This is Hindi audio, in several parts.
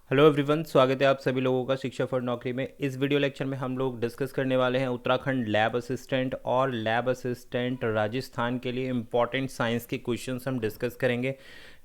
हेलो एवरीवन, स्वागत है आप सभी लोगों का शिक्षा फॉर नौकरी में। इस वीडियो लेक्चर में हम लोग डिस्कस करने वाले हैं उत्तराखंड लैब असिस्टेंट और लैब असिस्टेंट राजस्थान के लिए इम्पॉर्टेंट साइंस के क्वेश्चंस हम डिस्कस करेंगे।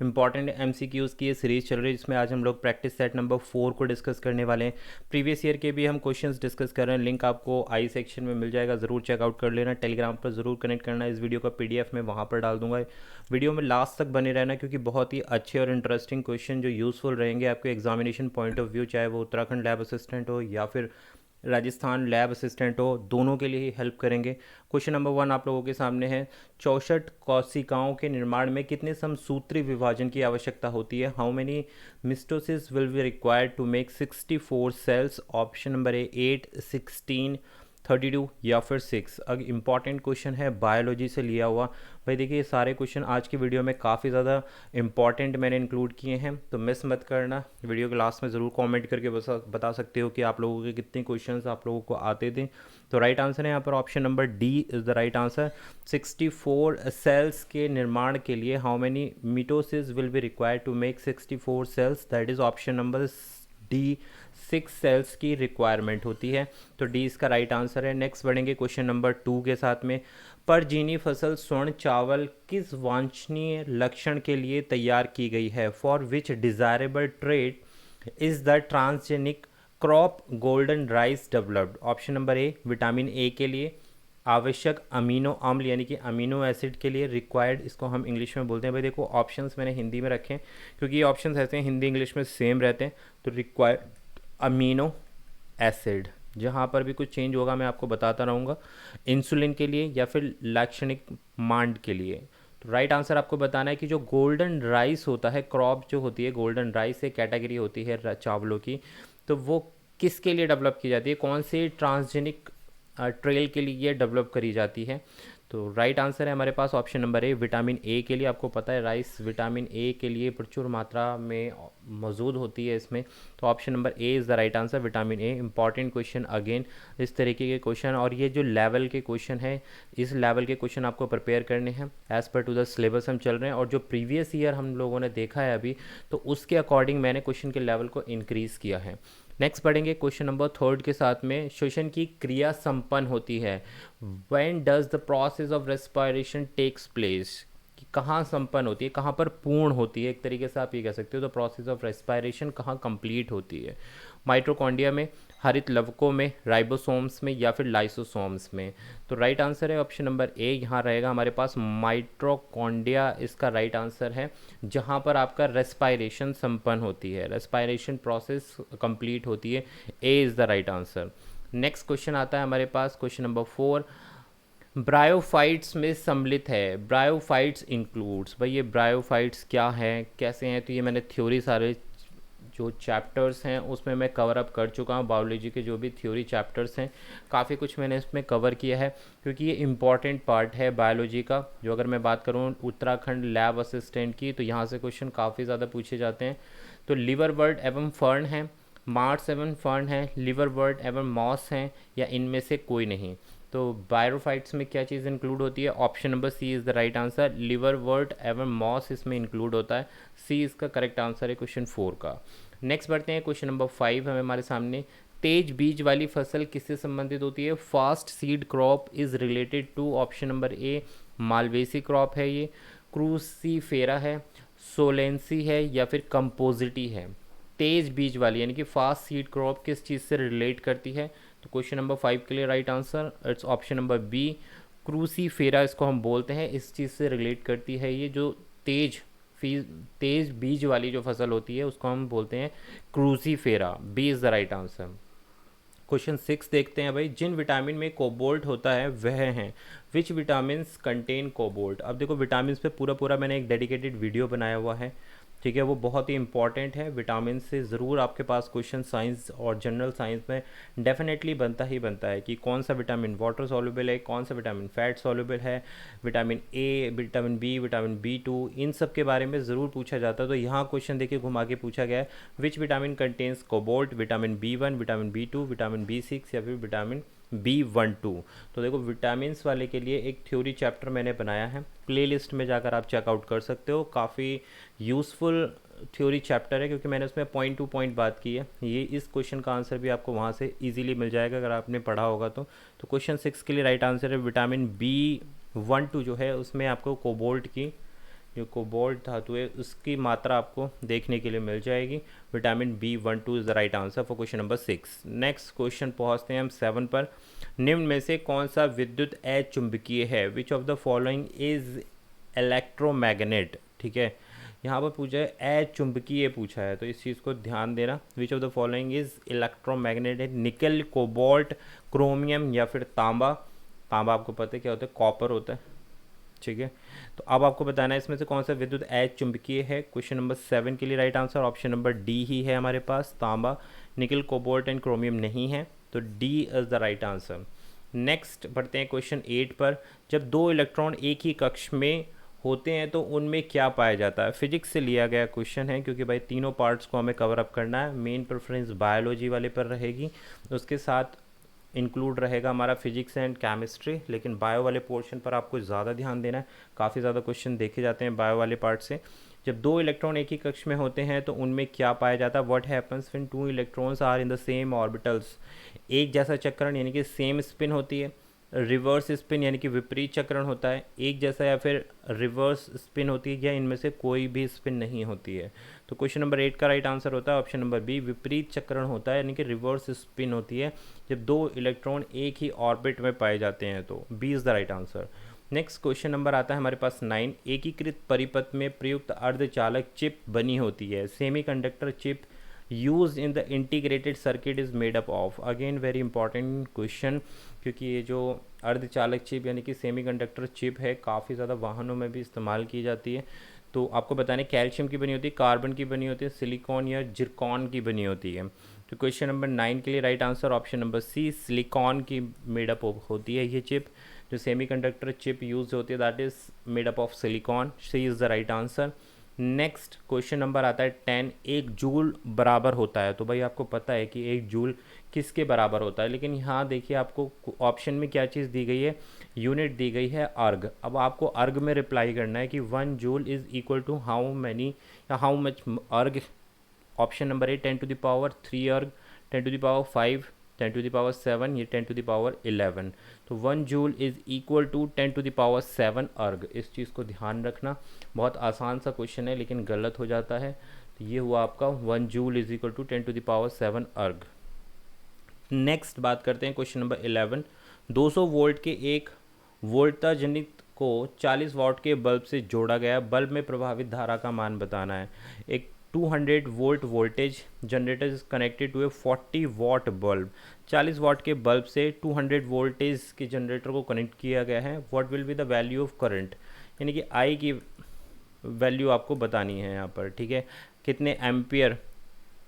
इम्पॉर्टेंट एमसीक्यूज़ की ये सीरीज चल रही है जिसमें आज हम लोग प्रैक्टिस सेट नंबर 4 को डिस्कस करने वाले हैं। प्रीवियस ईयर के भी हम क्वेश्चंस डिस्कस कर रहे हैं। लिंक आपको आई सेक्शन में मिल जाएगा, ज़रूर चेकआउट कर लेना। टेलीग्राम पर ज़रूर कनेक्ट करना, इस वीडियो का पीडीएफ मैं वहाँ पर डाल दूंगा। वीडियो में लास्ट तक बने रहना क्योंकि बहुत ही अच्छे और इंटरेस्टिंग क्वेश्चन जो यूज़फुल रहेंगे आपके एग्जामिनेशन पॉइंट ऑफ व्यू, चाहे वो उत्तराखंड लैब असिस्टेंट हो या फिर राजस्थान लैब असिस्टेंट हो, दोनों के लिए ही हेल्प करेंगे। क्वेश्चन नंबर 1 आप लोगों के सामने है। 64 कोशिकाओं के निर्माण में कितने समसूत्री विभाजन की आवश्यकता होती है? How many mitosis will be required to make 64 cells? Option number A 8, 16, 32 या फिर 6। अब इंपॉर्टेंट क्वेश्चन है, बायोलॉजी से लिया हुआ। भाई देखिए, ये सारे क्वेश्चन आज की वीडियो में काफ़ी ज़्यादा इंपॉर्टेंट मैंने इंक्लूड किए हैं, तो मिस मत करना। वीडियो के लास्ट में ज़रूर कमेंट करके बता सकते हो कि आप लोगों के कितने क्वेश्चंस आप लोगों को आते थे। तो राइट आंसर है यहाँ पर option number D is the right answer. 64 cells के निर्माण के लिए how many mitosis will be required to make 64 cells? That is option number D, 6 cells की रिक्वायरमेंट होती है। तो डी इसका राइट आंसर है। नेक्स्ट बढ़ेंगे क्वेश्चन नंबर 2 के साथ में। परजीनी फसल स्वर्ण चावल किस वांछनीय लक्षण के लिए तैयार की गई है? For which desirable trade is the transgenic crop golden rice developed? Option number A vitamin A के लिए, आवश्यक अमीनो अम्ल यानी कि अमीनो एसिड के लिए, रिक्वायर्ड इसको हम इंग्लिश में बोलते हैं। भाई देखो, ऑप्शंस मैंने हिंदी में रखे हैं क्योंकि ये ऑप्शंस ऐसे हैं हिंदी इंग्लिश में सेम रहते हैं। तो रिक्वायर्ड अमीनो एसिड, जहाँ पर भी कुछ चेंज होगा मैं आपको बताता रहूँगा। इंसुलिन के लिए या फिर लाक्षणिक मांड के लिए। तो राइट आंसर आपको बताना है कि जो गोल्डन राइस होता है, क्रॉप जो होती है गोल्डन राइस, एक कैटेगरी होती है चावलों की, तो वो किसके लिए डेवलप की जाती है, कौन से ट्रांसजेनिक ट्रेल के लिए ये डेवलप करी जाती है? तो राइट आंसर है हमारे पास option number A vitamin A के लिए। आपको पता है राइस विटामिन ए के लिए प्रचुर मात्रा में मौजूद होती है इसमें। तो option number A is the right answer, vitamin A. Important question again इस तरीके के क्वेश्चन, और ये जो लेवल के क्वेश्चन है, इस लेवल के क्वेश्चन आपको प्रिपेयर करने हैं as per to the syllabus हम चल रहे हैं। और जो प्रीवियस ईयर हम लोगों ने देखा है अभी, तो उसके अकॉर्डिंग मैंने क्वेश्चन के लेवल को इंक्रीज़ किया है। नेक्स्ट पढ़ेंगे क्वेश्चन नंबर 3 के साथ में। श्वसन की क्रिया संपन्न होती है। When does the process of respiration takes place? कि कहाँ संपन्न होती है, कहाँ पर पूर्ण होती है, एक तरीके से आप ये कह सकते हो। द प्रोसेस ऑफ रेस्पिरेशन कहाँ कंप्लीट होती है? माइटोकॉन्ड्रिया में, हरित लवकों में, राइबोसोम्स में या फिर लाइसोसोम्स में? तो राइट आंसर है ऑप्शन नंबर ए, यहाँ रहेगा हमारे पास माइटोकॉन्ड्रिया इसका राइट आंसर है, जहाँ पर आपका रेस्पायरेशन संपन्न होती है, रेस्पायरेशन प्रोसेस कंप्लीट होती है। A is the right answer. Next question आता है हमारे पास क्वेश्चन नंबर 4। ब्रायोफाइट्स में सम्मिलित है। ब्रायोफाइट्स इंक्लूड्स, भाई ये ब्रायोफाइट्स क्या है, कैसे हैं? तो ये मैंने थ्योरी सारे जो चैप्टर्स हैं उसमें मैं कवर अप कर चुका हूँ। बायोलॉजी के जो भी थ्योरी चैप्टर्स हैं, काफ़ी कुछ मैंने इसमें कवर किया है क्योंकि ये इम्पॉर्टेंट पार्ट है बायोलॉजी का। जो अगर मैं बात करूँ उत्तराखंड लैब असिस्टेंट की, तो यहाँ से क्वेश्चन काफ़ी ज़्यादा पूछे जाते हैं। तो लिवर बर्ड एवं फर्न है, मार्स एवं फर्न है, लिवर बर्ड एवं मॉस हैं, या इनमें से कोई नहीं? तो बायोफाइट्स में क्या चीज़ इंक्लूड होती है? Option number C is the right answer, liverwort एवं मॉस इसमें इंक्लूड होता है। सी इसका करेक्ट आंसर है क्वेश्चन 4 का। नेक्स्ट बढ़ते हैं क्वेश्चन नंबर 5 हमें हमारे सामने। तेज बीज वाली फसल किससे संबंधित होती है? Fast seed crop is related to, option number A Malvaceae crop है ये, क्रूसीफेरा है, सोलेंसी है या फिर कंपोजिटी है? तेज बीज वाली यानी कि फास्ट सीड क्रॉप किस चीज़ से रिलेट करती है? तो क्वेश्चन नंबर 5 के लिए right answer it's option number B, cruciferae इसको हम बोलते हैं, इस चीज़ से रिलेट करती है। ये जो तेज तेज बीज वाली जो फसल होती है उसको हम बोलते हैं cruciferae. B is the right answer. Question 6 देखते हैं भाई। जिन विटामिन में कोबाल्ट होता है वह हैं, विच विटामिन कंटेन कोबाल्ट? अब देखो, विटामिन पे पूरा पूरा मैंने एक डेडिकेटेड वीडियो बनाया हुआ है, ठीक है, वो बहुत ही इंपॉर्टेंट है। विटामिन से ज़रूर आपके पास क्वेश्चन साइंस और जनरल साइंस में डेफिनेटली बनता ही बनता है कि कौन सा विटामिन वाटर सॉल्युबल है, कौन सा विटामिन फैट सॉल्युबल है, vitamin A, vitamin B, vitamin B2, इन सब के बारे में ज़रूर पूछा जाता है। तो यहाँ क्वेश्चन देखिए घुमा के पूछा गया है, which vitamin contains cobalt? Vitamin B1, vitamin B2, vitamin B6 या फिर विटामिन B12। तो देखो विटामिन वाले के लिए एक थ्योरी चैप्टर मैंने बनाया है, प्लेलिस्ट में जाकर आप चेकआउट कर सकते हो। काफ़ी यूज़फुल थ्योरी चैप्टर है क्योंकि मैंने उसमें पॉइंट टू पॉइंट बात की है। ये इस क्वेश्चन का आंसर भी आपको वहाँ से इजीली मिल जाएगा अगर आपने पढ़ा होगा तो क्वेश्चन 6 के लिए राइट आंसर है विटामिन B12 जो है उसमें आपको कोबाल्ट की, जो कोबाल्ट धातु है उसकी मात्रा आपको देखने के लिए मिल जाएगी। Vitamin B12 is the right answer for question number 6। Next question पहुंचते हैं हम 7 पर। निम्न में से कौन सा विद्युत अचुंबकीय है? Which of the following is electromagnet? ठीक है, यहाँ पर पूछा है अचुंबकीय पूछा है, तो इस चीज़ को ध्यान देना। Which of the following is electromagnet है? निकल, कोबाल्ट, क्रोमियम या फिर तांबा। तांबा आपको पता है क्या होता है, कॉपर होता है। ठीक है, तो अब आपको बताना है इसमें से कौन सा विद्युत अचुंबकीय है। क्वेश्चन नंबर 7 के लिए right answer option number D ही है हमारे पास, तांबा। निकल, कोबाल्ट एंड क्रोमियम नहीं है, तो D is the right answer. Next बढ़ते हैं क्वेश्चन 8 पर। जब दो इलेक्ट्रॉन एक ही कक्ष में होते हैं तो उनमें क्या पाया जाता है? फिजिक्स से लिया गया क्वेश्चन है क्योंकि भाई तीनों पार्ट्स को हमें कवर अप करना है। मेन प्रेफरेंस बायोलॉजी वाले पर रहेगी, उसके साथ इंक्लूड रहेगा हमारा फिजिक्स एंड केमिस्ट्री, लेकिन बायो वाले पोर्शन पर आपको ज़्यादा ध्यान देना है। काफ़ी ज़्यादा क्वेश्चन देखे जाते हैं बायो वाले पार्ट से। जब दो इलेक्ट्रॉन एक ही कक्ष में होते हैं तो उनमें क्या पाया जाता है? What happens when two electrons are in the same orbitals? एक जैसा चक्रण यानी कि सेम स्पिन होती है, रिवर्स स्पिन यानी कि विपरीत चक्रण होता है, एक जैसा या फिर रिवर्स स्पिन होती है, या इनमें से कोई भी स्पिन नहीं होती है। तो क्वेश्चन नंबर 8 का राइट आंसर होता है ऑप्शन नंबर बी, विपरीत चक्रण होता है यानी कि रिवर्स स्पिन होती है जब दो इलेक्ट्रॉन एक ही ऑर्बिट में पाए जाते हैं, तो B is the right answer. Next question number आता है हमारे पास 9। एकीकृत परिपथ में प्रयुक्त अर्धचालक चिप बनी होती है। Semiconductor chip use in the integrated circuit is made up of. Again very important question, क्योंकि ये जो अर्धचालक चिप यानी कि सेमीकंडक्टर चिप है काफ़ी ज़्यादा वाहनों में भी इस्तेमाल की जाती है। तो आपको बताने कैल्शियम की बनी होती है, कार्बन की बनी होती है, सिलिकॉन या जिरकॉन की बनी होती है। तो क्वेश्चन नंबर 9 के लिए right answer option number C, silicon की मेडअप होती है ये चिप। जो सेमीकंडक्टर चिप यूज होती है that is made up of silicon. C is the right answer. Next question number आता है 10। एक जूल बराबर होता है, तो भाई आपको पता है कि एक जूल किसके बराबर होता है, लेकिन यहाँ देखिए आपको ऑप्शन में क्या चीज़ दी गई है, यूनिट दी गई है अर्ग। अब आपको अर्ग में रिप्लाई करना है कि 1 joule is equal to how many या how much erg. Option number A 10⁻³ erg, 10⁻5, 10⁻7, ये 10⁻11। तो 1 जूल इज़ इक्वल टू 10⁻7 अर्ग। इस चीज़ को ध्यान रखना, बहुत आसान सा क्वेश्चन है लेकिन गलत हो जाता है। तो ये हुआ आपका 1 जूल इज़ इक्वल टू 10⁻7 अर्ग। नेक्स्ट बात करते हैं क्वेश्चन नंबर 11। 200 वोल्ट के एक वोल्टता जनित को 40 वाट के बल्ब से जोड़ा गया, बल्ब में प्रभावित धारा का मान बताना है। एक 200 volt voltage generator is connected to a 40 watt bulb. 40 watt के बल्ब से 200 वोल्टेज के जनरेटर को कनेक्ट किया गया है। What will be the value of current, यानी कि आई की वैल्यू आपको बतानी है यहाँ पर। ठीक है, कितने एम्पियर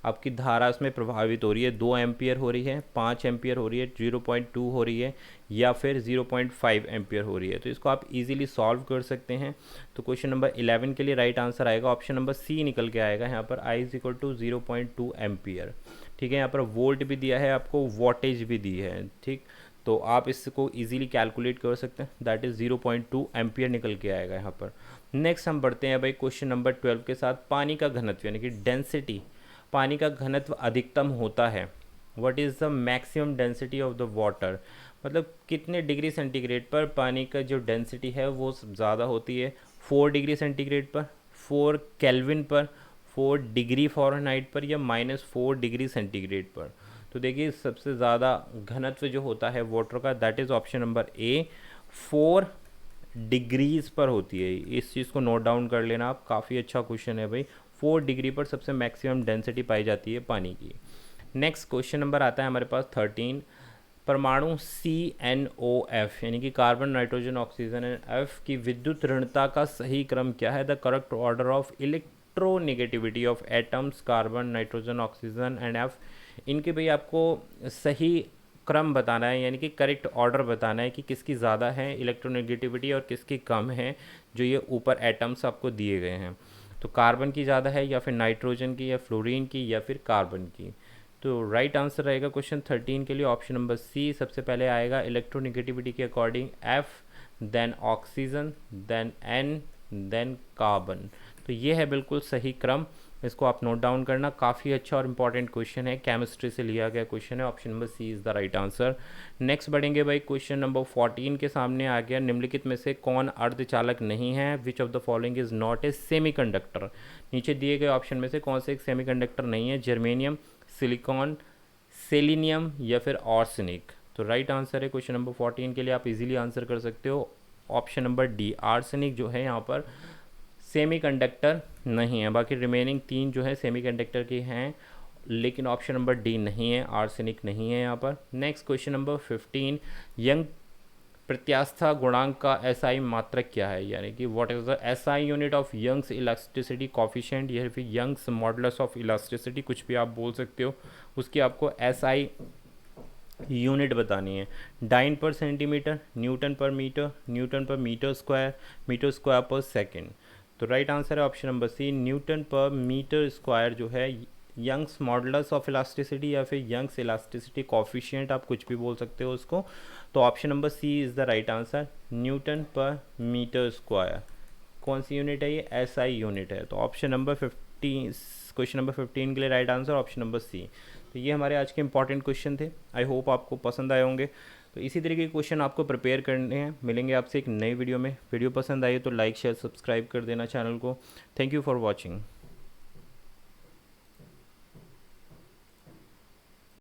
आपकी धारा उसमें प्रभावित हो रही है, 2 एम्पियर हो रही है, 5 एम्पियर हो रही है, 0.2 हो रही है या फिर 0.5 एम्पियर हो रही है। तो इसको आप इजीली सॉल्व कर सकते हैं। तो क्वेश्चन नंबर 11 के लिए राइट आंसर आएगा ऑप्शन नंबर सी निकल के आएगा यहाँ पर, I is equal to 0.2 ampere. ठीक है, यहाँ पर वोल्ट भी दिया है आपको, वोल्टेज भी दी है। ठीक, तो आप इसको इजीली कैलकुलेट कर सकते हैं, दैट इज़ 0.2 एम्पियर निकल के आएगा यहाँ पर। नेक्स्ट हम बढ़ते हैं भाई क्वेश्चन नंबर 12 के साथ। पानी का घनत्व यानी कि डेंसिटी, पानी का घनत्व अधिकतम होता है। What is the maximum density of the water, मतलब कितने डिग्री सेंटीग्रेड पर पानी का जो डेंसिटी है वो ज़्यादा होती है? 4 डिग्री सेंटीग्रेड पर, 4 केल्विन पर, 4 डिग्री फ़ारेनहाइट पर, या -4 डिग्री सेंटीग्रेड पर? तो देखिए सबसे ज़्यादा घनत्व जो होता है वाटर का that is option number A, 4 degrees पर होती है। इस चीज़ को नोट डाउन कर लेना आप, काफ़ी अच्छा क्वेश्चन है भाई। 4 डिग्री पर सबसे मैक्सिमम डेंसिटी पाई जाती है पानी की। नेक्स्ट क्वेश्चन नंबर आता है हमारे पास 13। परमाणु CNOF यानी कि carbon, nitrogen, oxygen and F की विद्युत ऋणता का सही क्रम क्या है? The correct order of electronegativity of atoms carbon, nitrogen, oxygen and F। इनके भाई आपको सही क्रम बताना है, यानी कि करेक्ट ऑर्डर बताना है कि किसकी ज़्यादा है इलेक्ट्रोनेगेटिविटी और किसकी कम है, जो ये ऊपर एटम्स आपको दिए गए हैं। तो कार्बन की ज़्यादा है या फिर नाइट्रोजन की या फ्लोरीन की या फिर कार्बन की? तो तो राइट आंसर रहेगा क्वेश्चन 13 के लिए ऑप्शन नंबर सी। सबसे पहले आएगा इलेक्ट्रोनिगेटिविटी के according F, then oxygen, then N, then carbon. तो ये है बिल्कुल सही क्रम, इसको आप नोट डाउन करना। काफ़ी अच्छा और इम्पॉर्टेंट क्वेश्चन है, केमिस्ट्री से लिया गया क्वेश्चन है। Option number C is the right answer. Next बढ़ेंगे भाई, क्वेश्चन नंबर 14 के सामने आ गया। निम्नलिखित में से कौन अर्धचालक नहीं है? Which of the following is not a semiconductor. नीचे दिए गए ऑप्शन में से कौन से एक सेमीकंडक्टर नहीं है? जर्मेनियम, सिलिकॉन, सेलिनियम या फिर आर्सेनिक। तो राइट आंसर है क्वेश्चन नंबर 14 के लिए, आप इजीली आंसर कर सकते हो ऑप्शन नंबर डी। आर्सेनिक जो है यहाँ पर सेमीकंडक्टर नहीं है। बाकी रिमेनिंग 3 जो है सेमीकंडक्टर के हैं, लेकिन ऑप्शन नंबर डी नहीं है, आर्सेनिक नहीं है यहाँ पर। नेक्स्ट क्वेश्चन नंबर 15, यंग प्रत्यास्था गुणांक का एसआई मात्रक क्या है? यानी कि what is the SI unit of Young's elasticity coefficient या फिर यंग्स मॉडुलस ऑफ इलास्टिसिटी, कुछ भी आप बोल सकते हो। उसकी आपको एसआई यूनिट बतानी है। डाइन पर सेंटीमीटर, न्यूटन पर मीटर, न्यूटन पर मीटर स्क्वायर पर सेकेंड। तो राइट आंसर है ऑप्शन नंबर सी, न्यूटन पर मीटर स्क्वायर जो है यंग्स मॉडुलस ऑफ इलास्टिसिटी या फिर यंग्स इलास्टिसिटी कॉफिशिएंट, आप कुछ भी बोल सकते हो उसको। तो option number C is the right answer, newton पर मीटर स्क्वायर। कौन सी यूनिट है ये? एसआई यूनिट है। तो ऑप्शन नंबर 15, क्वेश्चन नंबर 15 के लिए right answer option number C. तो ये हमारे आज के इंपॉर्टेंट क्वेश्चन थे, आई होप आपको पसंद आए होंगे। तो इसी तरीके के क्वेश्चन आपको प्रिपेयर करने हैं। मिलेंगे आपसे एक नई वीडियो में। वीडियो पसंद आई तो लाइक शेयर सब्सक्राइब कर देना चैनल को। Thank you for watching.